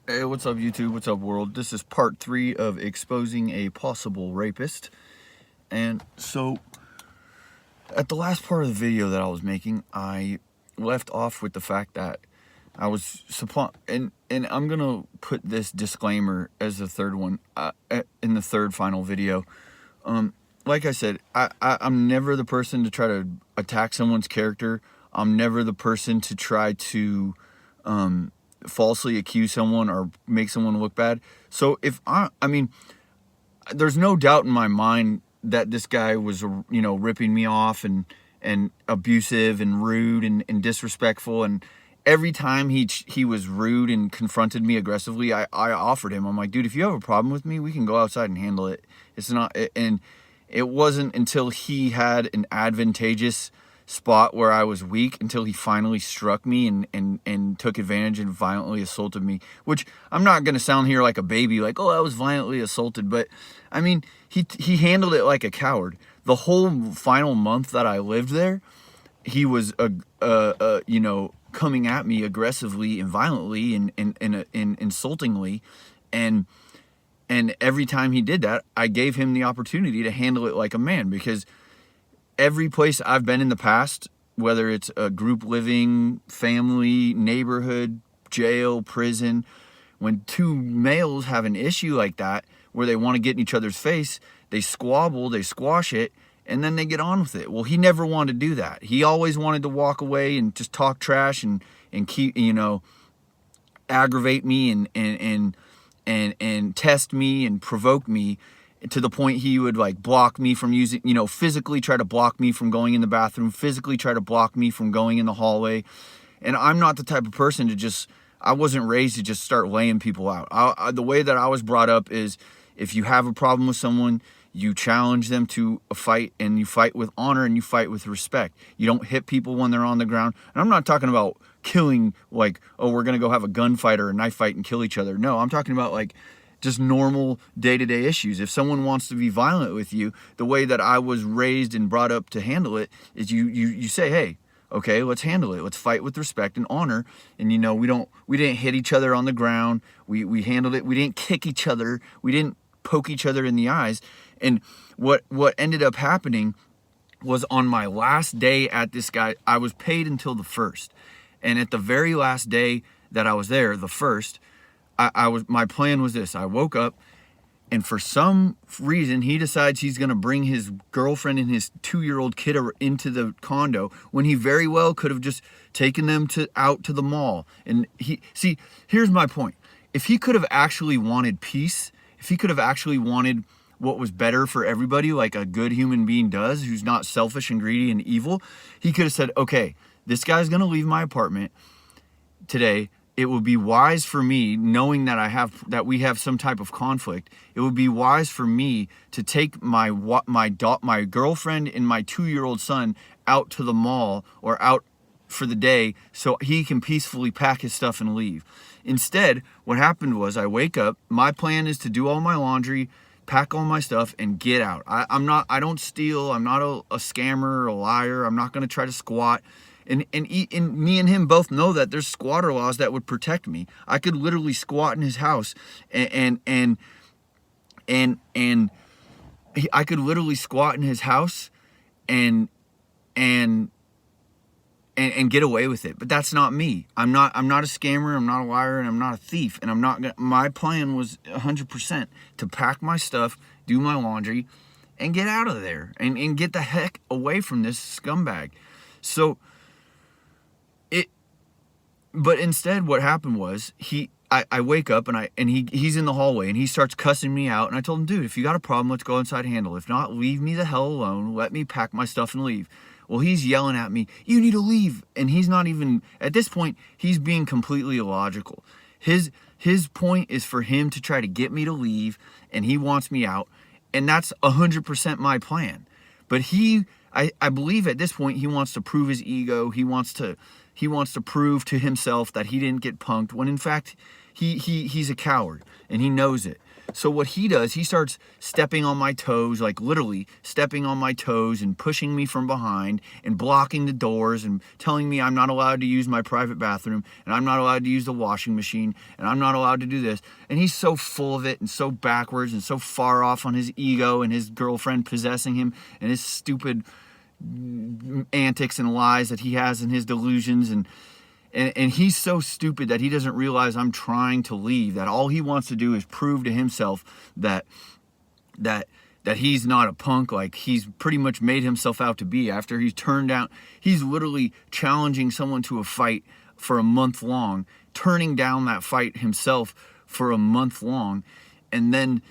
Hey, what's up YouTube? What's up world? This is part 3 of exposing a possible rapist. And so, at the last part of the video that I was making, I left off with the fact that I was and I'm gonna put this disclaimer as the third one in the third final video. Like I said, I'm never the person to try to attack someone's character. I'm never the person to try to falsely accuse someone or make someone look bad. So if I mean, there's no doubt in my mind that this guy was, ripping me off and abusive and rude and disrespectful. And every time he was rude and confronted me aggressively, I offered him. I'm like, dude, if you have a problem with me, we can go outside and handle it. It's not, and it wasn't until he had an advantageous spot where I was weak until he finally struck me and took advantage and violently assaulted me, which I'm not going to sound here like a baby, like, oh, I was violently assaulted, but I mean, he handled it like a coward. The whole final month that I lived there, he was, coming at me aggressively and violently and insultingly, and every time he did that, I gave him the opportunity to handle it like a man, because every place I've been in the past, whether it's a group living, family, neighborhood, jail, prison, when two males have an issue like that, where they want to get in each other's face, they squabble, they squash it, and then they get on with it. Well, he never wanted to do that. He always wanted to walk away and just talk trash and keep, aggravate me and test me and provoke me, to the point he would like block me from using, physically try to block me from going in the bathroom, physically try to block me from going in the hallway. And I'm not the type of person to I wasn't raised to just start laying people out. The way that I was brought up is, if you have a problem with someone, you challenge them to a fight, and you fight with honor and you fight with respect. You don't hit people when they're on the ground. And I'm not talking about killing, like, oh, we're going to go have a gunfight or a knife fight and kill each other. No, I'm talking about like just normal day-to-day issues. If someone wants to be violent with you, the way that I was raised and brought up to handle it is you say, hey, okay, let's handle it. Let's fight with respect and honor. And we didn't hit each other on the ground. We handled it. We didn't kick each other. We didn't poke each other in the eyes. And what ended up happening was, on my last day at this guy, I was paid until the 1st. And at the very last day that I was there, the 1st, my plan was this. I woke up, and for some reason, he decides he's going to bring his girlfriend and his 2-year-old kid into the condo, when he very well could have just taken them out to the mall. And here's my point. If he could have actually wanted peace, if he could have actually wanted what was better for everybody, like a good human being does, who's not selfish and greedy and evil, he could have said, okay, this guy's going to leave my apartment today. It would be wise for me, knowing that we have some type of conflict, it would be wise for me to take my girlfriend and my 2-year-old son out to the mall or out for the day, so he can peacefully pack his stuff and leave. Instead, what happened was, I wake up, my plan is to do all my laundry, pack all my stuff, and get out. I don't steal, I'm not a scammer or a liar, I'm not going to try to squat. And me and him both know that there's squatter laws that would protect me. I could literally squat in his house and I could literally squat in his house and get away with it. But that's not me. I'm not a scammer, I'm not a liar, and I'm not a thief. And my plan was 100% to pack my stuff, do my laundry, and get out of there and get the heck away from this scumbag. But instead, what happened was, I wake up and he's in the hallway and he starts cussing me out. And I told him, dude, if you got a problem, let's go inside and handle it. If not, leave me the hell alone. Let me pack my stuff and leave. Well, he's yelling at me, you need to leave. And he's not even, at this point, he's being completely illogical. His point is for him to try to get me to leave, and he wants me out. And that's 100% my plan. But I believe at this point, he wants to prove his ego. He wants to prove to himself that he didn't get punked, when in fact he's a coward and he knows it. So what he does, he starts stepping on my toes, like literally stepping on my toes and pushing me from behind and blocking the doors and telling me I'm not allowed to use my private bathroom and I'm not allowed to use the washing machine and I'm not allowed to do this. And he's so full of it and so backwards and so far off on his ego and his girlfriend possessing him and his stupid antics and lies that he has in his delusions. And he's so stupid that he doesn't realize I'm trying to leave, that all he wants to do is prove to himself that he's not a punk like he's pretty much made himself out to be after he's turned down. He's literally challenging someone to a fight for a month long, turning down that fight himself for a month long, and then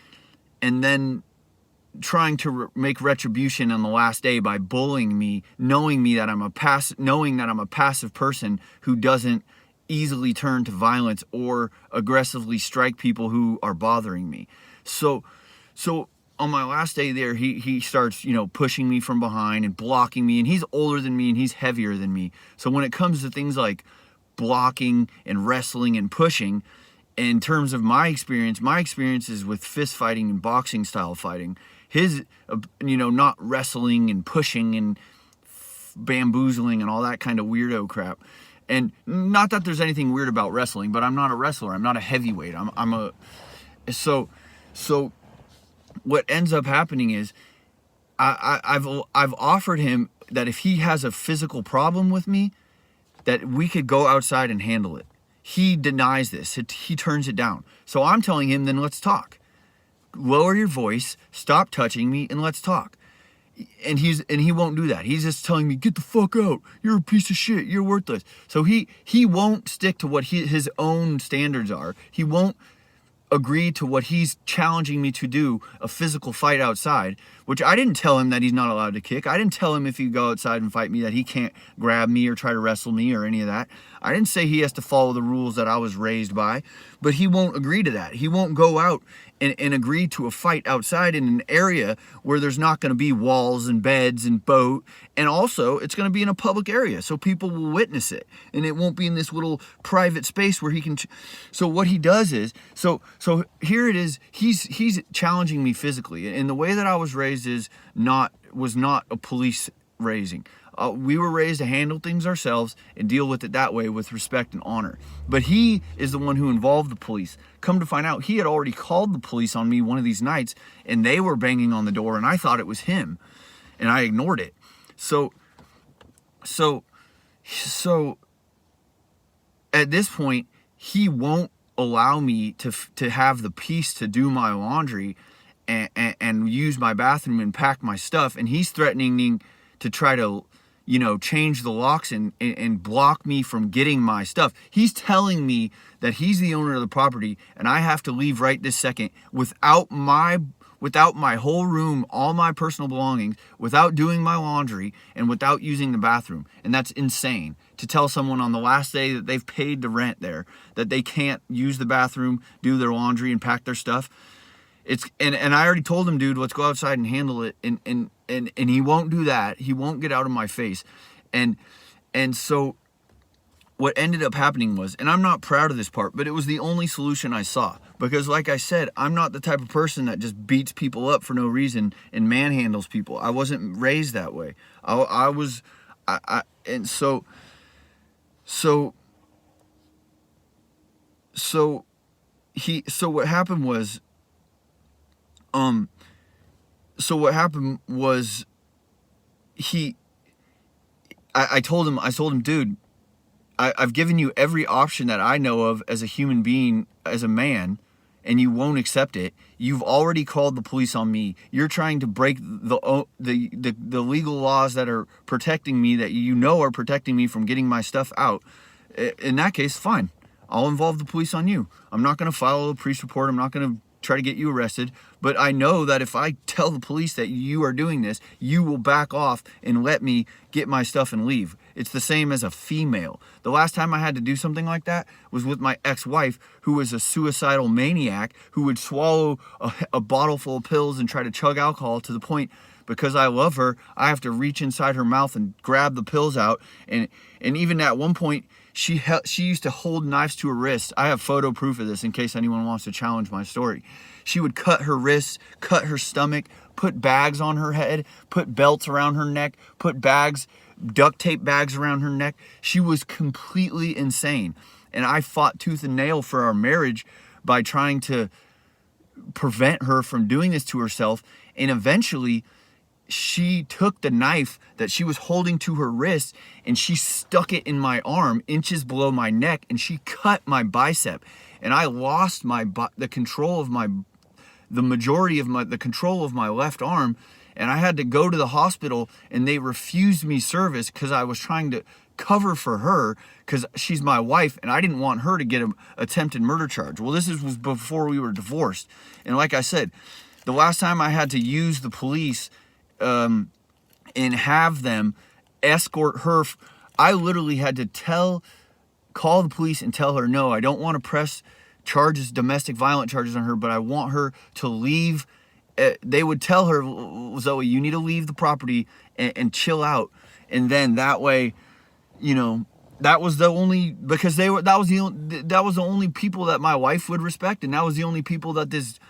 trying to make retribution on the last day by bullying me, knowing that I'm a passive person who doesn't easily turn to violence or aggressively strike people who are bothering me. So on my last day there, he starts, pushing me from behind and blocking me, and he's older than me and he's heavier than me. So when it comes to things like blocking and wrestling and pushing, in terms of my experience is with fist fighting and boxing style fighting. His, not wrestling and pushing and bamboozling and all that kind of weirdo crap. And not that there's anything weird about wrestling, but I'm not a wrestler. I'm not a heavyweight. So what ends up happening is I've offered him that if he has a physical problem with me, that we could go outside and handle it. He denies this. He turns it down. So I'm telling him, then let's talk. Lower your voice, stop touching me, and let's talk. And he won't do that. He's just telling me, get the fuck out. You're a piece of shit. You're worthless. So he won't stick to what his own standards are. He won't agree to what he's challenging me to do, a physical fight outside, which I didn't tell him that he's not allowed to kick. I didn't tell him if he go outside and fight me that he can't grab me or try to wrestle me or any of that. I didn't say he has to follow the rules that I was raised by, but he won't agree to that. He won't go out and agree to a fight outside in an area where there's not going to be walls and beds and boat. And also, it's going to be in a public area, so people will witness it. And it won't be in this little private space where he can... So what he does is... So here it is. He's challenging me physically. And the way that I was raised was not a police raising. We were raised to handle things ourselves and deal with it that way with respect and honor. But he is the one who involved the police. Come to find out, he had already called the police on me one of these nights, and they were banging on the door, and I thought it was him, and I ignored it. So at this point, he won't allow me to have the peace to do my laundry and use my bathroom and pack my stuff, and he's threatening to try to change the locks and block me from getting my stuff. He's telling me that he's the owner of the property and I have to leave right this second without my whole room, all my personal belongings, without doing my laundry and without using the bathroom. And that's insane to tell someone on the last day that they've paid the rent there that they can't use the bathroom, do their laundry and pack their stuff. And I already told him, dude, let's go outside and handle it. And he won't do that. He won't get out of my face. And so what ended up happening was, and I'm not proud of this part, but it was the only solution I saw. Because like I said, I'm not the type of person that just beats people up for no reason and manhandles people. I wasn't raised that way. I told him, dude, I've given you every option that I know of as a human being, as a man, and you won't accept it. You've already called the police on me. You're trying to break the legal laws that are protecting me, that are protecting me from getting my stuff out. In that case, fine. I'll involve the police on you. I'm not going to file a police report. I'm not going to try to get you arrested. But I know that if I tell the police that you are doing this, you will back off and let me get my stuff and leave. It's the same as a female. The last time I had to do something like that was with my ex-wife, who was a suicidal maniac who would swallow a bottle full of pills and try to chug alcohol to the point because I love her, I have to reach inside her mouth and grab the pills out. And even at one point, she used to hold knives to her wrists. I have photo proof of this in case anyone wants to challenge my story. She would cut her wrists, cut her stomach, put bags on her head, put belts around her neck, put bags, duct tape bags around her neck. She was completely insane. And I fought tooth and nail for our marriage by trying to prevent her from doing this to herself. And eventually she took the knife that she was holding to her wrist and she stuck it in my arm, inches below my neck, and she cut my bicep. And I lost the control of the control of my left arm. And I had to go to the hospital, and they refused me service because I was trying to cover for her because she's my wife, and I didn't want her to get an attempted murder charge. Well, this was before we were divorced. And like I said, the last time I had to use the police and have them escort her, I literally had to call the police and tell her, no, I don't want to press domestic violence charges on her, but I want her to leave. They would tell her, Zoe, you need to leave the property and chill out. And then that way, that was the only, because that was the only people that my wife would respect, and that was the only people that this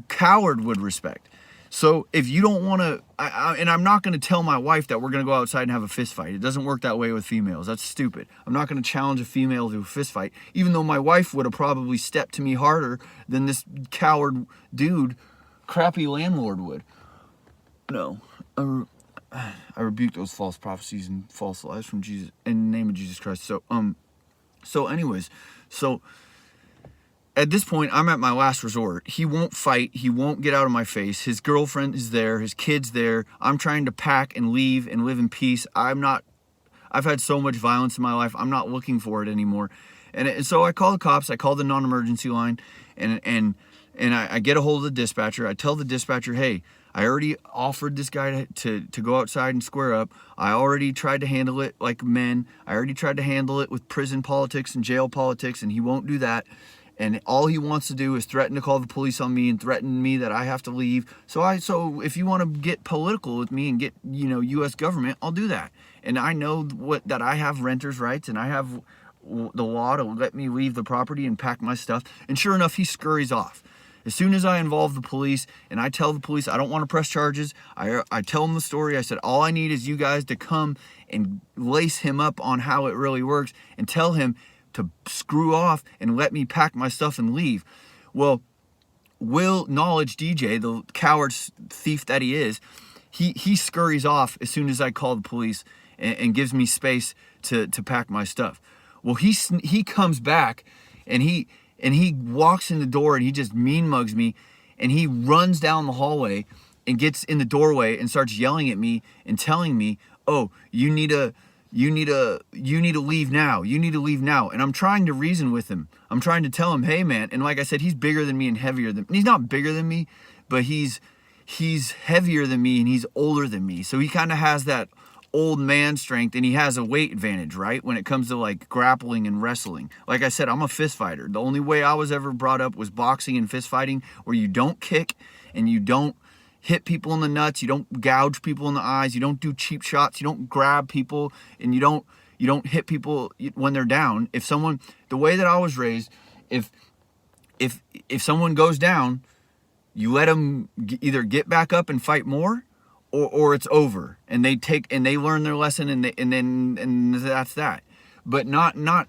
coward would respect. So if you don't want to, and I'm not going to tell my wife that we're going to go outside and have a fist fight. It doesn't work that way with females. That's stupid. I'm not going to challenge a female to a fist fight, even though my wife would have probably stepped to me harder than this coward dude, crappy landlord would. No, I rebuke those false prophecies and false lies from Jesus in the name of Jesus Christ. So anyways, at this point, I'm at my last resort. He won't fight. He won't get out of my face. His girlfriend is there. His kid's there. I'm trying to pack and leave and live in peace. I've had so much violence in my life. I'm not looking for it anymore. And so I call the cops. I call the non-emergency line, and I get a hold of the dispatcher. I tell the dispatcher, hey, I already offered this guy to go outside and square up. I already tried to handle it like men. I already tried to handle it with prison politics and jail politics, and he won't do that. And all he wants to do is threaten to call the police on me and threaten me that I have to leave. So if you want to get political with me and get, U.S. government, I'll do that. And I know that I have renters' rights and I have the law to let me leave the property and pack my stuff. And sure enough, he scurries off. As soon as I involve the police and I tell the police I don't want to press charges, I tell them the story. I said, all I need is you guys to come and lace him up on how it really works and tell him to screw off and let me pack my stuff and leave. Well, KnowleDJ, the coward thief that he is, he scurries off as soon as I call the police and gives me space to pack my stuff. Well, he comes back and he walks in the door and he just mean mugs me, and he runs down the hallway and gets in the doorway and starts yelling at me and telling me, oh, you need to leave now. You need to leave now. And I'm trying to reason with him. I'm trying to tell him, hey man. And like I said, he's bigger than me and heavier than, he's not bigger than me, but he's heavier than me and he's older than me. So he kind of has that old man strength, and he has a weight advantage, right? When it comes to like grappling and wrestling. Like I said, I'm a fist fighter. The only way I was ever brought up was boxing and fist fighting, where you don't kick and you don't hit people in the nuts, you don't gouge people in the eyes, you don't do cheap shots, you don't grab people, and you don't hit people when they're down. The way that I was raised, if someone goes down, you let them either get back up and fight more, or it's over, and they learn their lesson, and that's that. But not KnowleDJ,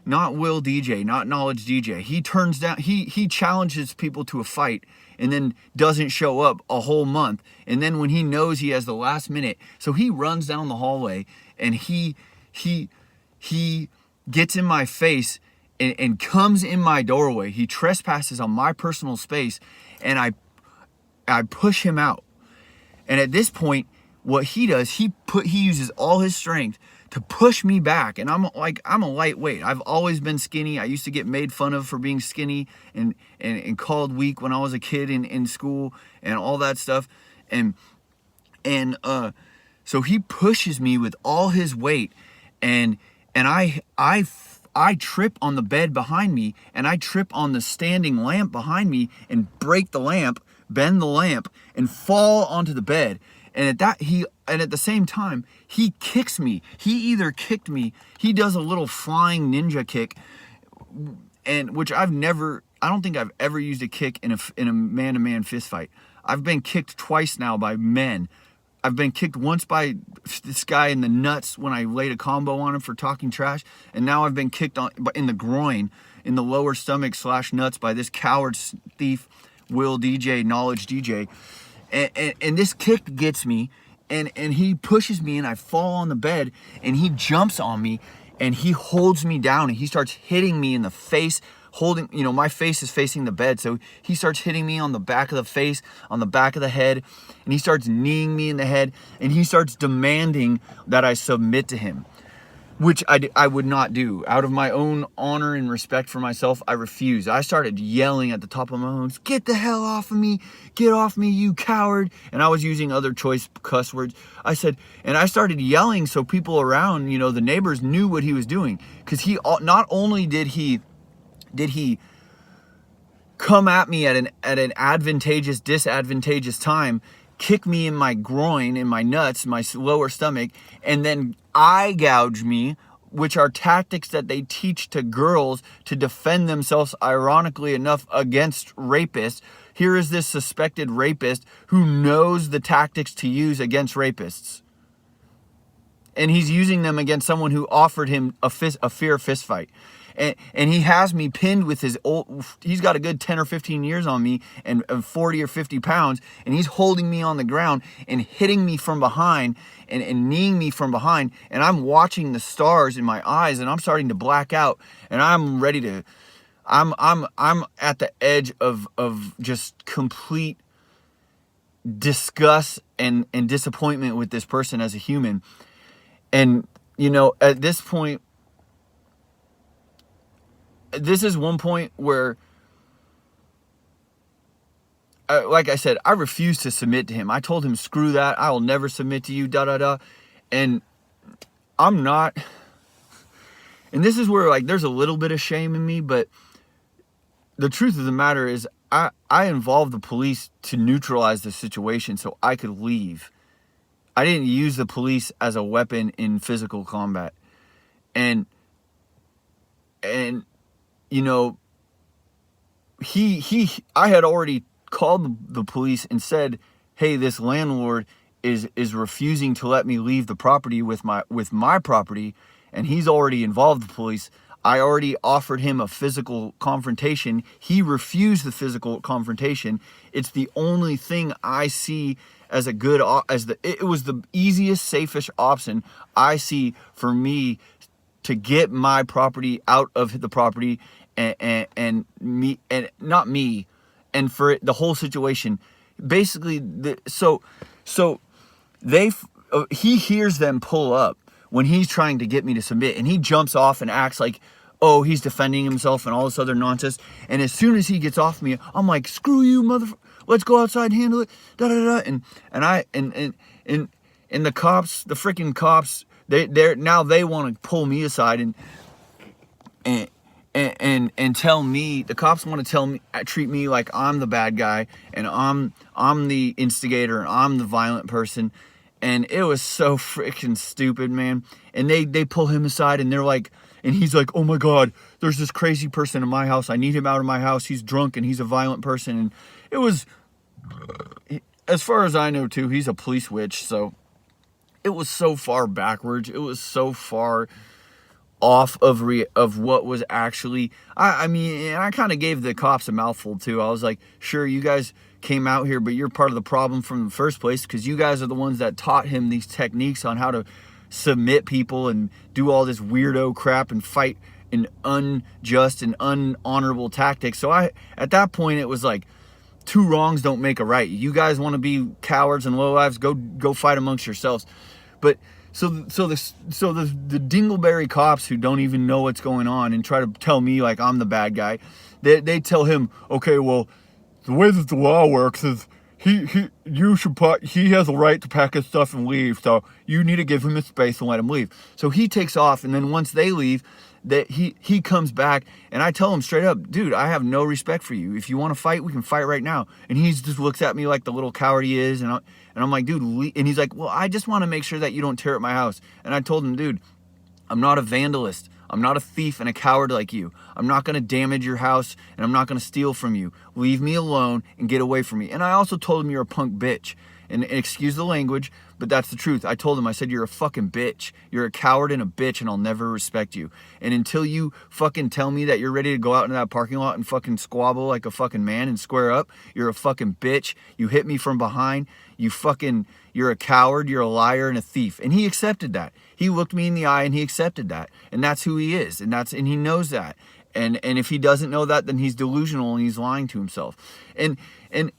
not KnowleDJ. He turns down, he challenges people to a fight and then doesn't show up a whole month. And then when he knows he has the last minute, so he runs down the hallway and he gets in my face and comes in my doorway. He trespasses on my personal space, and I push him out. And at this point, what he does, he uses all his strength to push me back. And I'm a lightweight. I've always been skinny. I used to get made fun of for being skinny and called weak when I was a kid in school and all that stuff. So he pushes me with all his weight, and I trip on the bed behind me, and I trip on the standing lamp behind me and break the lamp, bend the lamp, and fall onto the bed. And at the same time, he kicks me. He either kicked me, he does a little flying ninja kick, and which I don't think I've ever used a kick in a man-to-man fist fight. I've been kicked twice now by men. I've been kicked once by this guy in the nuts when I laid a combo on him for talking trash. And now I've been kicked in the groin, in the lower stomach / nuts by this coward thief, KnowleDJ, KnowleDJ. And this kick gets me, and he pushes me, and I fall on the bed, and he jumps on me, and he holds me down, and he starts hitting me in the face, holding, my face is facing the bed, so he starts hitting me on the back of the face, on the back of the head, and he starts kneeing me in the head, and he starts demanding that I submit to him, which I would not do. Out of my own honor and respect for myself, I refused. I started yelling at the top of my lungs, "Get the hell off of me! Get off me, you coward!" And I was using other choice cuss words. I started yelling so people around, the neighbors knew what he was doing. Because he, not only did he come at me at an disadvantageous time, kick me in my groin, in my nuts, my lower stomach, and then eye gouge me, which are tactics that they teach to girls to defend themselves, ironically enough, against rapists. Here is this suspected rapist who knows the tactics to use against rapists. And he's using them against someone who offered him a fair fist fight. And he has me pinned with he's got a good 10 or 15 years on me and 40 or 50 pounds. And he's holding me on the ground and hitting me from behind and kneeing me from behind. And I'm watching the stars in my eyes, and I'm starting to black out. And I'm ready to, I'm at the edge of just complete disgust and disappointment with this person as a human. And, at this point, this is one point where, like I said, I refused to submit to him. I told him, screw that. I will never submit to you, And I'm not. And this is where, there's a little bit of shame in me, but the truth of the matter is I involved the police to neutralize the situation so I could leave. I didn't use the police as a weapon in physical combat. And I had already called the police and said, "Hey, this landlord is refusing to let me leave the property with my property, and he's already involved the police." I already offered him a physical confrontation. He refused the physical confrontation. It's the only thing I see as it was the easiest, safest option I see for me to get my property out of the property and me, and not me, and for the whole situation. Basically, he hears them pull up when he's trying to get me to submit, and he jumps off and acts like, oh, he's defending himself and all this other nonsense. And as soon as he gets off me, I'm like, screw you, motherfucker. Let's go outside and handle it. And the cops, the freaking cops, they want to pull me aside and tell me, the cops want to treat me like I'm the bad guy, and I'm the instigator, and I'm the violent person. And it was so freaking stupid, man. And they pull him aside, and they're like, and he's like, "Oh my God, there's this crazy person in my house. I need him out of my house. He's drunk and he's a violent person." And it was, as far as I know too, he's a police witch. So it was so far backwards. It was so far off of what was actually, I mean, I kind of gave the cops a mouthful too. I was like, sure, you guys came out here, but you're part of the problem from the first place, because you guys are the ones that taught him these techniques on how to submit people and do all this weirdo crap and fight in unjust and unhonorable tactics. So at that point, it was like, two wrongs don't make a right. You guys want to be cowards and lowlives, go fight amongst yourselves. But so the dingleberry cops who don't even know what's going on and try to tell me like I'm the bad guy, they tell him, okay, well, the way that the law works is he has a right to pack his stuff and leave, so you need to give him his space and let him leave. So he takes off, and then once they leave, that he comes back, and I tell him straight up, dude, I have no respect for you. If you want to fight, we can fight right now. And he just looks at me like the little coward he is, and I'm like, dude, and he's like, well, I just want to make sure that you don't tear up my house. And I told him, dude, I'm not a vandalist. I'm not a thief and a coward like you. I'm not going to damage your house, and I'm not going to steal from you. Leave me alone and get away from me. And I also told him, you're a punk bitch. And excuse the language, but that's the truth. I told him, I said, you're a fucking bitch. You're a coward and a bitch, and I'll never respect you. And until you fucking tell me that you're ready to go out into that parking lot and fucking squabble like a fucking man and square up, you're a fucking bitch. You hit me from behind. You're a coward, you're a liar, and a thief. And he accepted that. He looked me in the eye and he accepted that. And that's who he is. And he knows that. And if he doesn't know that, then he's delusional and he's lying to himself. And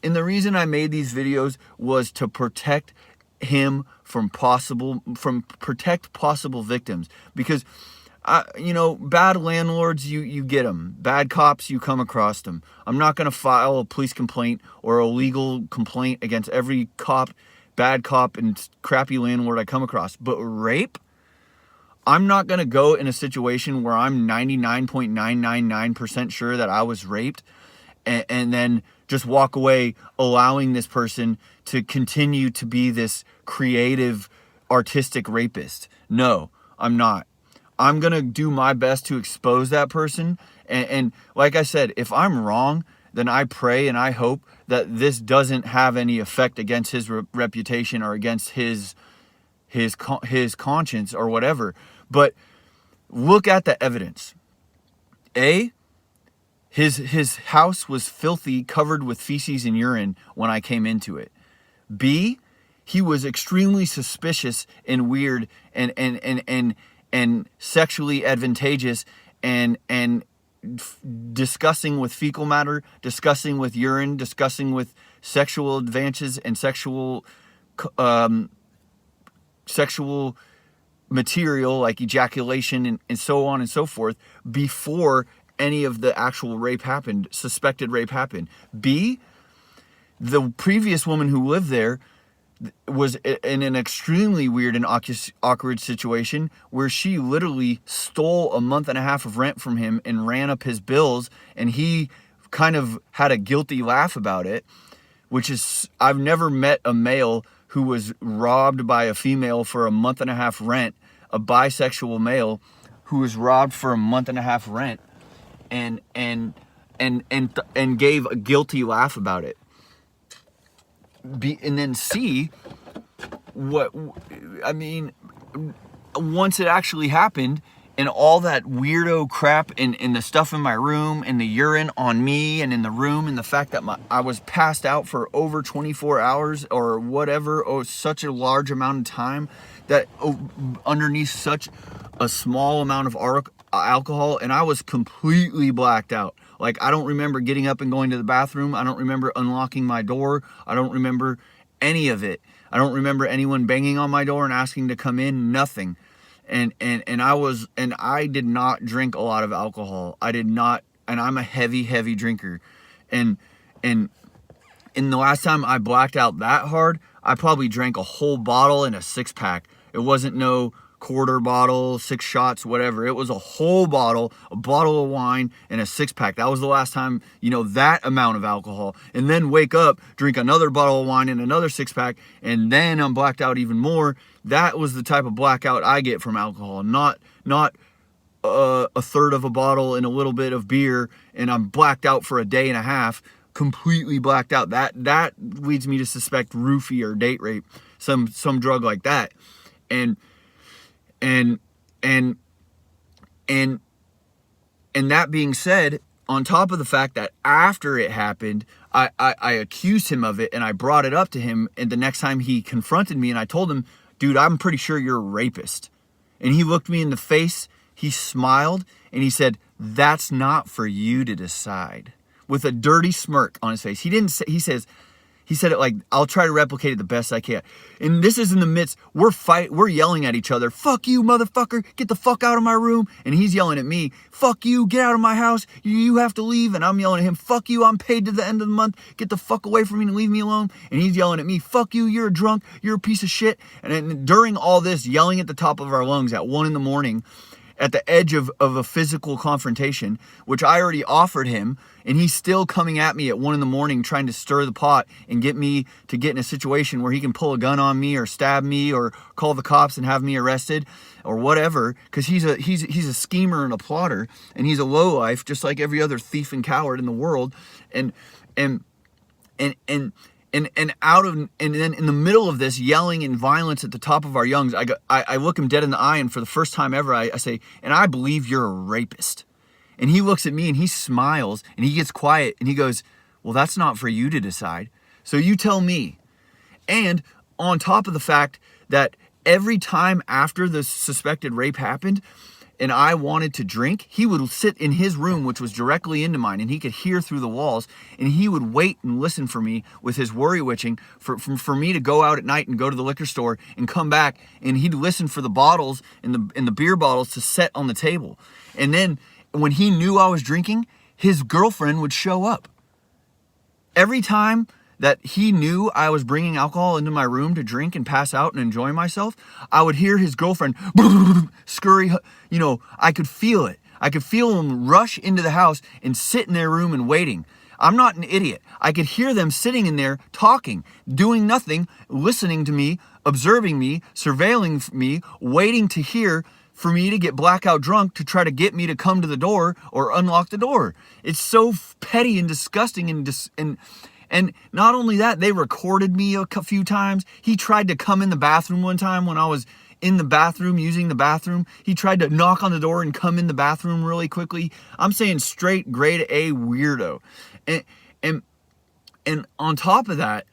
the reason I made these videos was to protect him protect possible victims. Because bad landlords, you get them. Bad cops, you come across them. I'm not going to file a police complaint or a legal complaint against every cop, bad cop, and crappy landlord I come across. But rape? I'm not going to go in a situation where I'm 99.999% sure that I was raped and then just walk away allowing this person to continue to be this creative, artistic rapist. No, I'm not. I'm going to do my best to expose that person. And like I said, if I'm wrong, then I pray and I hope that this doesn't have any effect against his reputation or against his conscience or whatever. But look at the evidence. A, his house was filthy, covered with feces and urine when I came into it. B, he was extremely suspicious and weird and sexually advantageous and discussing with fecal matter, discussing with urine, discussing with sexual advances and sexual material like ejaculation and so on and so forth before any of the actual rape happened, suspected rape happened. B, the previous woman who lived there was in an extremely weird and awkward situation where she literally stole a month and a half of rent from him and ran up his bills, and he kind of had a guilty laugh about it, which is, I've never met a male who was robbed by a female for a month and a half rent, a bisexual male who was robbed for a month and a half rent and gave a guilty laugh about it. And then C, once it actually happened, and all that weirdo crap in the stuff in my room, and the urine on me and in the room, and the fact that I was passed out for over 24 hours or whatever, or such a large amount of time, that underneath such a small amount of alcohol, and I was completely blacked out. Like, I don't remember getting up and going to the bathroom. I don't remember unlocking my door. I don't remember any of it. I don't remember anyone banging on my door and asking to come in. Nothing. And I did not drink a lot of alcohol. I did not, and I'm a heavy drinker. And in the last time I blacked out that hard, I probably drank a whole bottle and a 6-pack. It wasn't no quarter bottle, 6 shots, whatever. It was a whole bottle, a bottle of wine, and a 6-pack. That was the last time, that amount of alcohol. And then wake up, drink another bottle of wine and another 6-pack, and then I'm blacked out even more. That was the type of blackout I get from alcohol. Not a third of a bottle and a little bit of beer, and I'm blacked out for a day and a half, completely blacked out. That leads me to suspect roofie or date rape, some drug like that. And that being said, on top of the fact that after it happened, I accused him of it, and I brought it up to him, and the next time he confronted me, and I told him, dude, I'm pretty sure you're a rapist. And he looked me in the face, he smiled, and he said, that's not for you to decide, with a dirty smirk on his face. He said it like, I'll try to replicate it the best I can. And this is in the midst, we're yelling at each other. Fuck you, motherfucker. Get the fuck out of my room. And he's yelling at me. Fuck you, get out of my house. You have to leave. And I'm yelling at him. Fuck you, I'm paid to the end of the month. Get the fuck away from me and leave me alone. And he's yelling at me. Fuck you, you're a drunk. You're a piece of shit. And then during all this, yelling at the top of our lungs at 1 a.m, at the edge of a physical confrontation, which I already offered him, and he's still coming at me at 1 a.m. trying to stir the pot and get me to get in a situation where he can pull a gun on me or stab me or call the cops and have me arrested or whatever, because he's a schemer and a plotter, and he's a lowlife just like every other thief and coward in the world. And then in the middle of this yelling and violence at the top of our lungs, I look him dead in the eye, and for the first time ever, I say, and I believe you're a rapist. And he looks at me and he smiles and he gets quiet and he goes, well, that's not for you to decide. So you tell me. And on top of the fact that every time after the suspected rape happened and I wanted to drink, he would sit in his room, which was directly into mine, and he could hear through the walls, and he would wait and listen for me with his worry witching for me to go out at night and go to the liquor store and come back, and he'd listen for the bottles and the beer bottles to set on the table. And then when he knew I was drinking, his girlfriend would show up. Every time that he knew I was bringing alcohol into my room to drink and pass out and enjoy myself, I would hear his girlfriend scurry, I could feel it. I could feel him rush into the house and sit in their room and waiting. I'm not an idiot. I could hear them sitting in there talking, doing nothing, listening to me, observing me, surveilling me, waiting to hear for me to get blackout drunk to try to get me to come to the door or unlock the door. It's so petty and disgusting and not only that, they recorded me a few times. He tried to come in the bathroom one time when I was in the bathroom, using the bathroom. He tried to knock on the door and come in the bathroom really quickly. I'm saying straight grade A weirdo. And on top of that,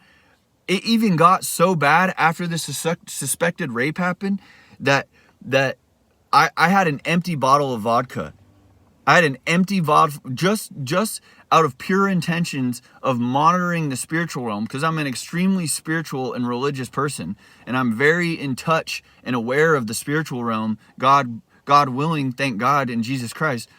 it even got so bad after the suspected rape happened that I had an empty bottle of vodka. I had an empty vodka just out of pure intentions of monitoring the spiritual realm, because I'm an extremely spiritual and religious person, and I'm very in touch and aware of the spiritual realm. God willing, thank God in Jesus Christ.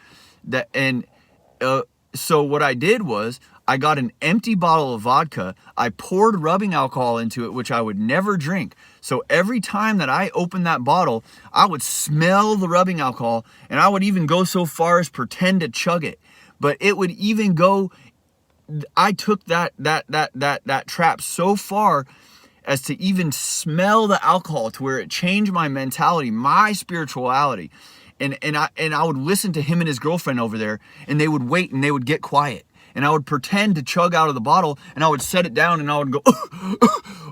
So what I did was I got an empty bottle of vodka. I poured rubbing alcohol into it, which I would never drink. So every time that I opened that bottle, I would smell the rubbing alcohol, and I would even go so far as pretend to chug it. But it would even go, I took that trap so far as to even smell the alcohol, to where it changed my mentality, my spirituality. And I would listen to him and his girlfriend over there, and they would wait and they would get quiet. And I would pretend to chug out of the bottle, and I would set it down, and I would go,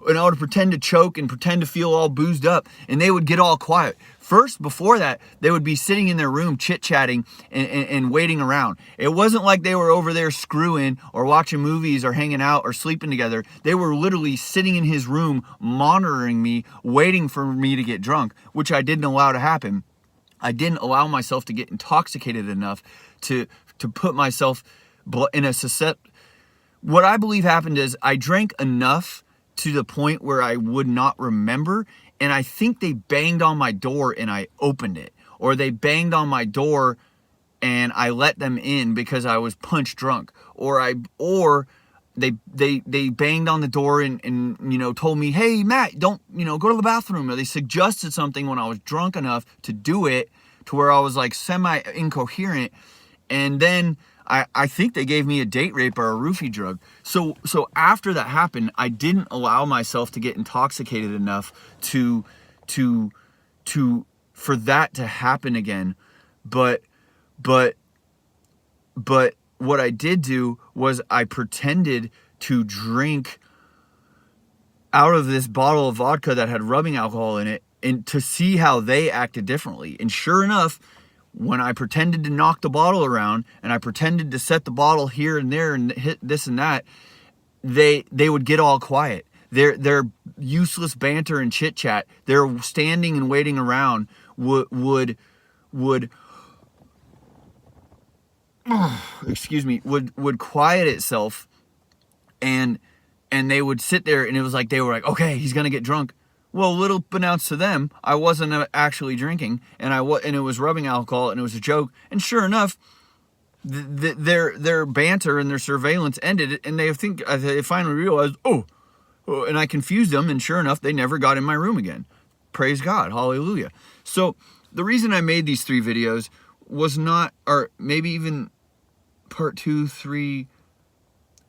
and I would pretend to choke and pretend to feel all boozed up, and they would get all quiet. First, before that, they would be sitting in their room chit-chatting and waiting around. It wasn't like they were over there screwing or watching movies or hanging out or sleeping together. They were literally sitting in his room monitoring me, waiting for me to get drunk, which I didn't allow to happen. I didn't allow myself to get intoxicated enough to put myself in a What I believe happened is I drank enough to the point where I would not remember, and I think they banged on my door and I opened it, or they banged on my door and I let them in because I was punch drunk, or they banged on the door and told me, hey Matt, don't go to the bathroom, or they suggested something when I was drunk enough to do it, to where I was like semi incoherent, and then I think they gave me a date rape or a roofie drug. So after that happened, I didn't allow myself to get intoxicated enough for that to happen again. But what I did do was I pretended to drink out of this bottle of vodka that had rubbing alcohol in it, and to see how they acted differently. And sure enough, when I pretended to knock the bottle around and I pretended to set the bottle here and there and hit this and that, they would get all quiet. Their useless banter and chit chat, their standing and waiting around would quiet itself, and they would sit there, and it was like they were like, okay, he's gonna get drunk. Well, little unbeknownst to them, I wasn't actually drinking, and it was rubbing alcohol, and it was a joke. And sure enough, their banter and their surveillance ended, and they finally realized, and I confused them, and sure enough, they never got in my room again. Praise God, hallelujah. So the reason I made these 3 videos was not, or maybe even part 2, 3,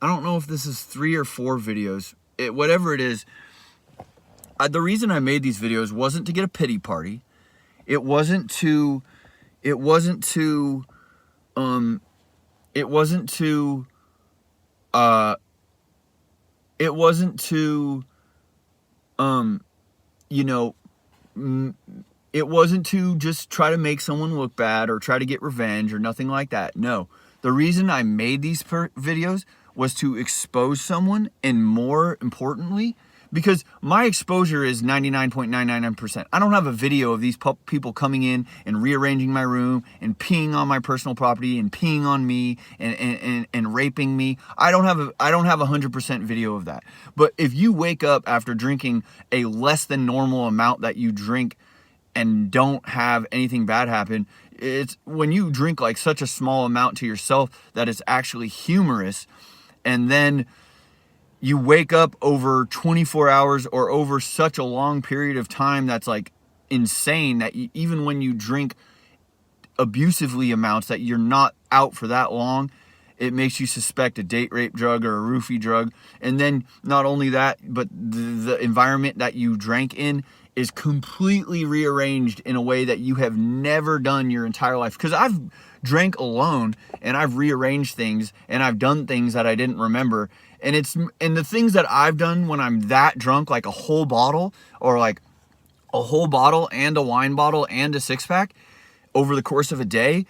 I don't know if this is 3 or 4 videos, whatever it is. The reason I made these videos wasn't to get a pity party. It wasn't to just try to make someone look bad or try to get revenge or nothing like that. No, the reason I made these videos was to expose someone, and more importantly, because my exposure is 99.999%. I don't have a video of these people coming in and rearranging my room and peeing on my personal property and peeing on me and raping me. I don't have a 100% video of that. But if you wake up after drinking a less than normal amount that you drink and don't have anything bad happen, it's when you drink like such a small amount to yourself that it's actually humorous, and then you wake up over 24 hours or over such a long period of time that's like insane, that even when you drink abusively amounts that you're not out for that long, it makes you suspect a date rape drug or a roofie drug. And then not only that, but the environment that you drank in is completely rearranged in a way that you have never done your entire life. Because I've drank alone and I've rearranged things and I've done things that I didn't remember. And the things that I've done when I'm that drunk, like a whole bottle or like a whole bottle and a wine bottle and a 6-pack over the course of a day,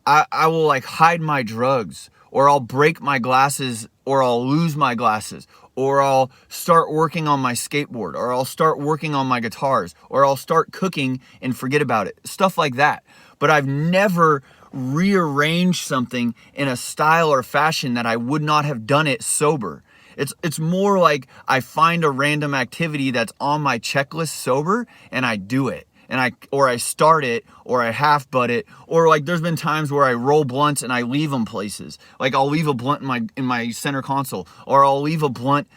I will like hide my drugs, or I'll break my glasses, or I'll lose my glasses, or I'll start working on my skateboard, or I'll start working on my guitars, or I'll start cooking and forget about it. Stuff like that. But I've never rearrange something in a style or fashion that I would not have done it sober. It's more like I find a random activity that's on my checklist sober and I do it. And I start it, or I half butt it, or like there's been times where I roll blunts and I leave them places. Like I'll leave a blunt in my center console, or I'll leave a blunt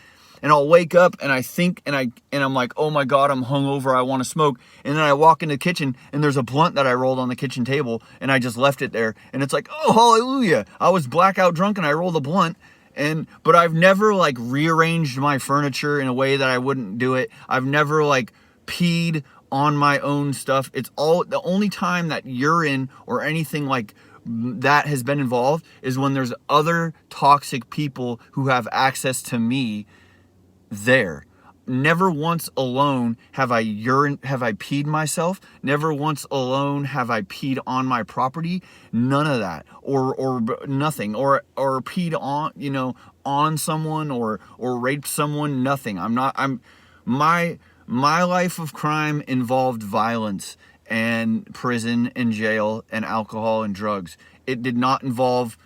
and I'll wake up and I think and I'm like, oh my God, I'm hungover, I want to smoke. And then I walk in the kitchen and there's a blunt that I rolled on the kitchen table and I just left it there. And it's like, oh, hallelujah, I was blackout drunk and I rolled a blunt. But I've never like rearranged my furniture in a way that I wouldn't do it. I've never like peed on my own stuff. It's all the only time that urine or anything like that has been involved is when there's other toxic people who have access to me there. Never once alone have I peed myself. Never once alone have I peed on my property. None of that, or nothing, or peed on someone or raped someone. Nothing. My life of crime involved violence and prison and jail and alcohol and drugs. It did not involve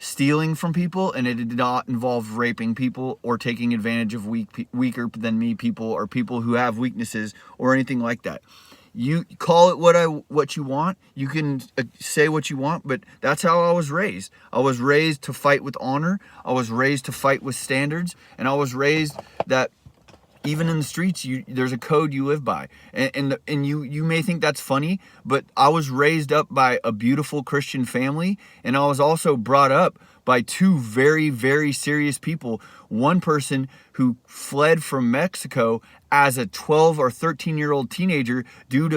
stealing from people, and it did not involve raping people or taking advantage of weaker than me people, or people who have weaknesses, or anything like that. You call it what you want. You can say what you want, but that's how I was raised. I was raised to fight with honor. I was raised to fight with standards, and I was raised that even in the streets, there's a code you live by. And you may think that's funny, but I was raised up by a beautiful Christian family, and I was also brought up by 2 very, very serious people. One person who fled from Mexico as a 12 or 13-year-old teenager due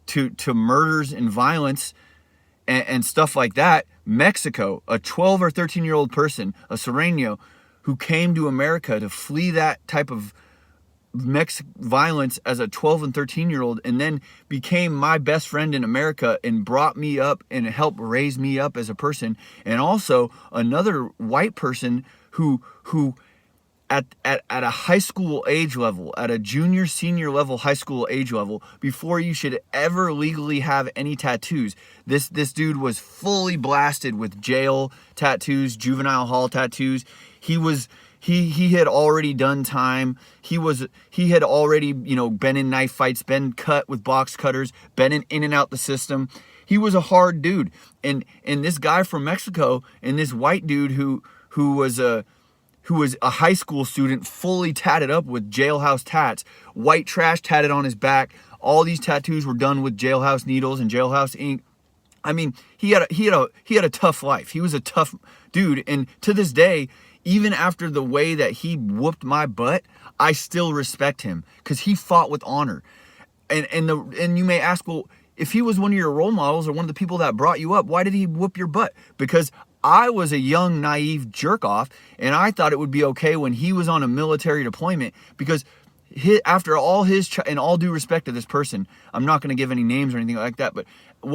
to murders and violence and stuff like that. Mexico, a 12 or 13-year-old person, a Sereno, who came to America to flee that type of violence as a 12 and 13-year-old, and then became my best friend in America and brought me up and helped raise me up as a person. And also another white person who at a high school age level, at a junior, senior level high school age level, before you should ever legally have any tattoos, this dude was fully blasted with jail tattoos, juvenile hall tattoos. He had already done time. He had already, been in knife fights, been cut with box cutters, been in and out the system. He was a hard dude. And this guy from Mexico and this white dude who who was a high school student, fully tatted up with jailhouse tats, white trash tatted on his back. All these tattoos were done with jailhouse needles and jailhouse ink. I mean, he had a tough life. He was a tough dude, and to this day, even after the way that he whooped my butt, I still respect him because he fought with honor. And you may ask, well, if he was one of your role models or one of the people that brought you up, why did he whoop your butt? Because I was a young, naive jerk off, and I thought it would be okay when he was on a military deployment, because after all and all due respect to this person, I'm not going to give any names or anything like that, but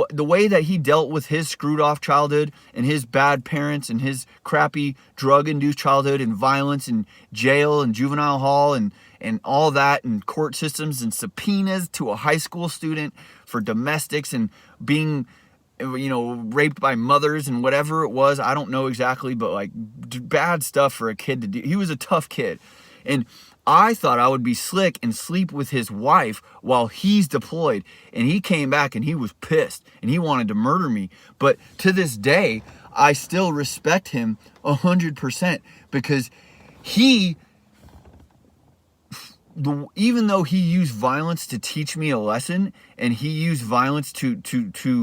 the way that he dealt with his screwed off childhood and his bad parents and his crappy drug-induced childhood and violence and jail and juvenile hall and all that and court systems and subpoenas to a high school student for domestics and being, raped by mothers and whatever it was. I don't know exactly, but like bad stuff for a kid to do. He was a tough kid. And I thought I would be slick and sleep with his wife while he's deployed. And he came back and he was pissed and he wanted to murder me. But to this day, I still respect him 100% because even though he used violence to teach me a lesson, and he used violence to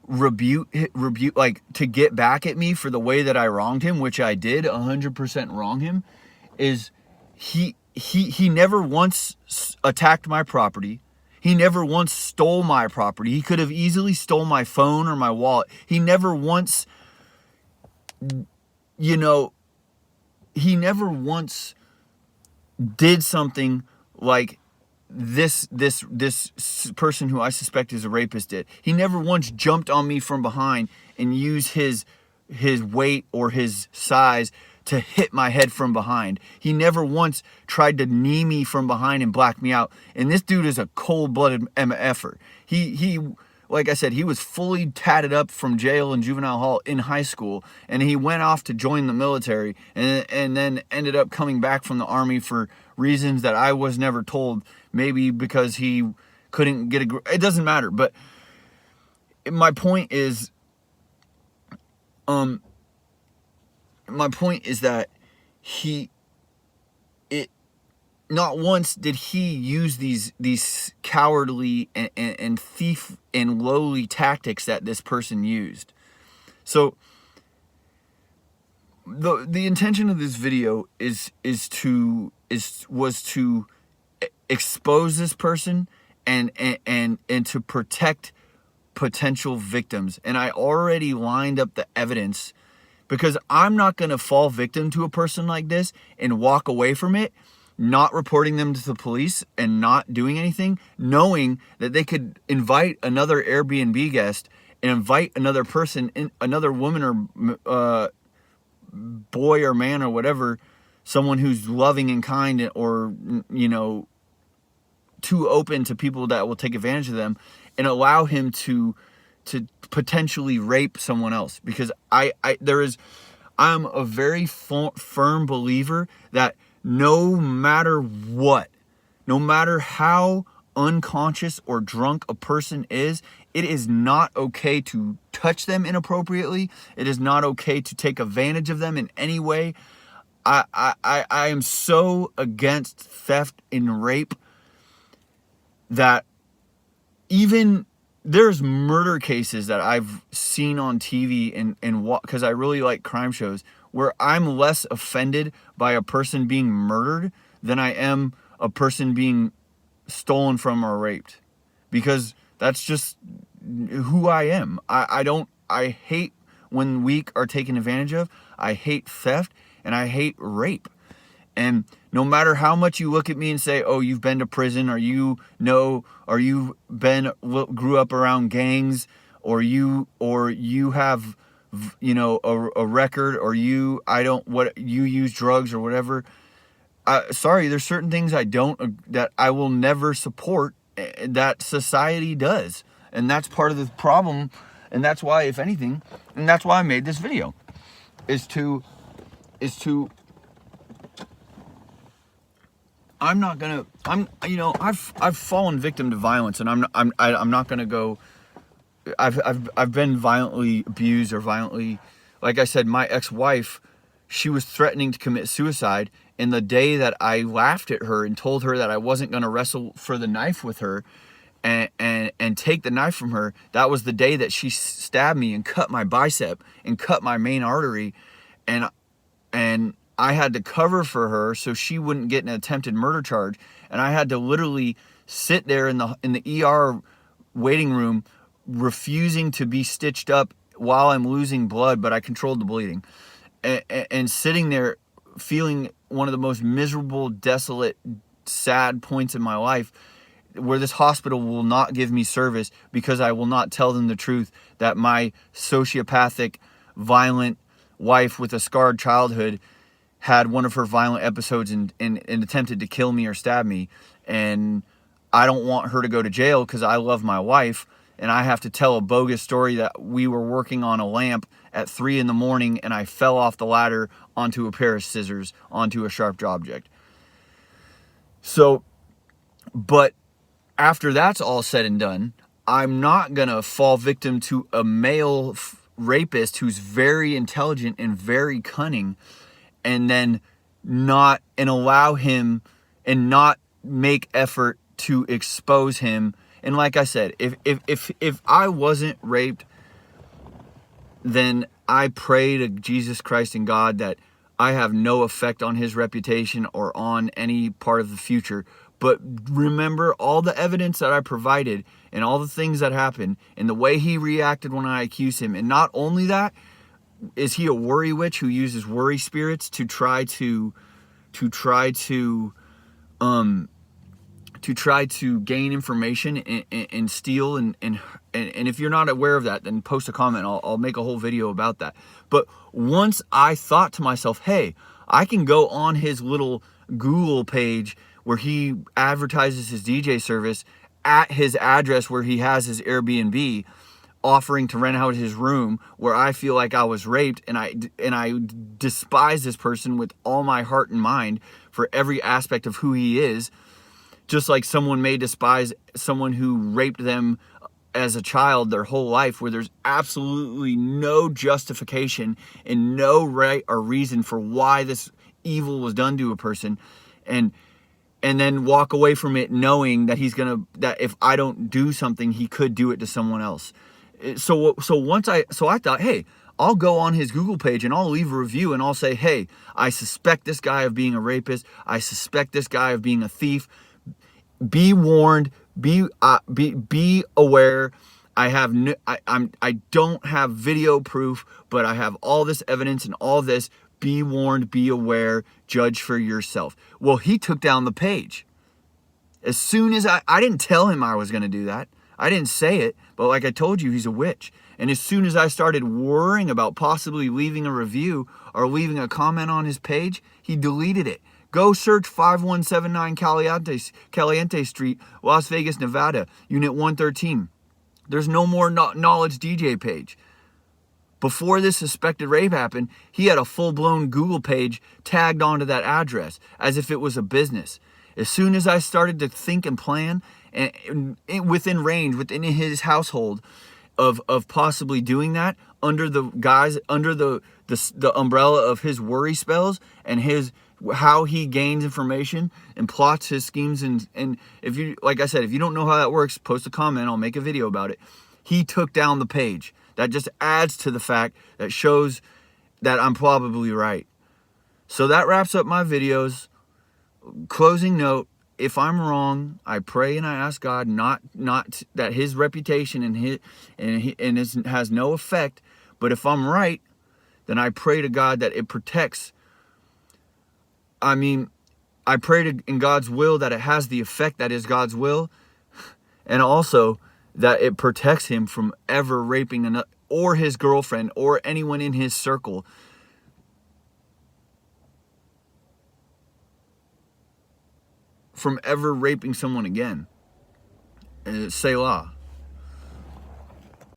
rebuke, like to get back at me for the way that I wronged him, which I did 100% wrong him, is he never once attacked my property. He never once stole my property. He could have easily stole my phone or my wallet. He never once, did something like this person who I suspect is a rapist did. He never once jumped on me from behind and used his weight or his size to hit my head from behind. He never once tried to knee me from behind and black me out. And this dude is a cold-blooded MFer. He like I said, he was fully tatted up from jail and juvenile hall in high school, and he went off to join the military and then ended up coming back from the army for reasons that I was never told. Maybe because he couldn't get it doesn't matter. But my point is that not once did he use these cowardly and thief and lowly tactics that this person used. So the intention of this video was to expose this person and to protect potential victims. And I already lined up the evidence, because I'm not going to fall victim to a person like this and walk away from it, not reporting them to the police and not doing anything, knowing that they could invite another Airbnb guest and invite another person, another woman or boy or man or whatever, someone who's loving and kind or, too open to people that will take advantage of them, and allow him to potentially rape someone else. Because I'm a very firm believer that no matter what, no matter how unconscious or drunk a person is, it is not okay to touch them inappropriately. It is not okay to take advantage of them in any way. I am so against theft and rape that even there's murder cases that I've seen on TV and because I really like crime shows, where I'm less offended by a person being murdered than I am a person being stolen from or raped, because that's just who I am. I hate when weak are taken advantage of. I hate theft and I hate rape. And no matter how much you look at me and say, oh, you've been to prison, or you've grew up around gangs, or you have, a record, or you use drugs or whatever. Sorry, there's certain things that I will never support that society does. And that's part of the problem. And that's why, if anything, and that's why I made this video, is to I've fallen victim to violence, and I'm not gonna go I've been violently abused or violently, like I said, my ex-wife, she was threatening to commit suicide. And the day that I laughed at her and told her that I wasn't going to wrestle for the knife with her and take the knife from her, that was the day that she stabbed me and cut my bicep and cut my main artery. And I had to cover for her so she wouldn't get an attempted murder charge. And I had to literally sit there in the ER waiting room, refusing to be stitched up while I'm losing blood, but I controlled the bleeding. And sitting there feeling one of the most miserable, desolate, sad points in my life, where this hospital will not give me service because I will not tell them the truth that my sociopathic, violent wife with a scarred childhood had one of her violent episodes and attempted to kill me or stab me. And I don't want her to go to jail because I love my wife, and I have to tell a bogus story that we were working on a lamp at 3 in the morning and I fell off the ladder onto a pair of scissors, onto a sharp object. So, but after that's all said and done, I'm not going to fall victim to a male rapist who's very intelligent and very cunning, and then not, and allow him and not make effort to expose him. And like I said, if I wasn't raped, then I pray to Jesus Christ and God that I have no effect on his reputation or on any part of the future. But remember all the evidence that I provided and all the things that happened and the way he reacted when I accused him. And not only that, is he a worry witch who uses worry spirits to try to gain information and steal and if you're not aware of that, then post a comment. I'll make a whole video about that. But once I thought to myself, hey, I can go on his little Google page where he advertises his DJ service at his address where he has his Airbnb, offering to rent out his room, where I feel like I was raped, and I despise this person with all my heart and mind for every aspect of who he is, just like someone may despise someone who raped them as a child their whole life, where there's absolutely no justification and no right or reason for why this evil was done to a person, and then walk away from it knowing that that if I don't do something, he could do it to someone else. So I thought, hey, I'll go on his Google page and I'll leave a review and I'll say, hey, I suspect this guy of being a rapist. I suspect this guy of being a thief. Be warned. Be aware. I don't have video proof, but I have all this evidence and all this. Be warned. Be aware. Judge for yourself. Well, he took down the page. As soon as I didn't tell him I was going to do that. I didn't say it, but like I told you, he's a witch. And as soon as I started worrying about possibly leaving a review or leaving a comment on his page, he deleted it. Go search 5179 Caliente Street, Las Vegas, Nevada, Unit 113. There's no more KnowleDJ page. Before this suspected rape happened, he had a full-blown Google page tagged onto that address as if it was a business. As soon as I started to think and plan, and within range, within his household, of possibly doing that under the umbrella of his worry spells and how he gains information and plots his schemes, and if you, like I said, if you don't know how that works, post a comment. I'll make a video about it. He took down the page. That just adds to the fact that shows that I'm probably right. So that wraps up my videos. Closing note: if I'm wrong, I pray and I ask God not that his reputation has no effect. But if I'm right, then I pray to God that it protects. I pray in God's will that it has the effect that is God's will, and also that it protects him from ever raping another, or his girlfriend, or anyone in his circle. From ever raping someone again. Selah.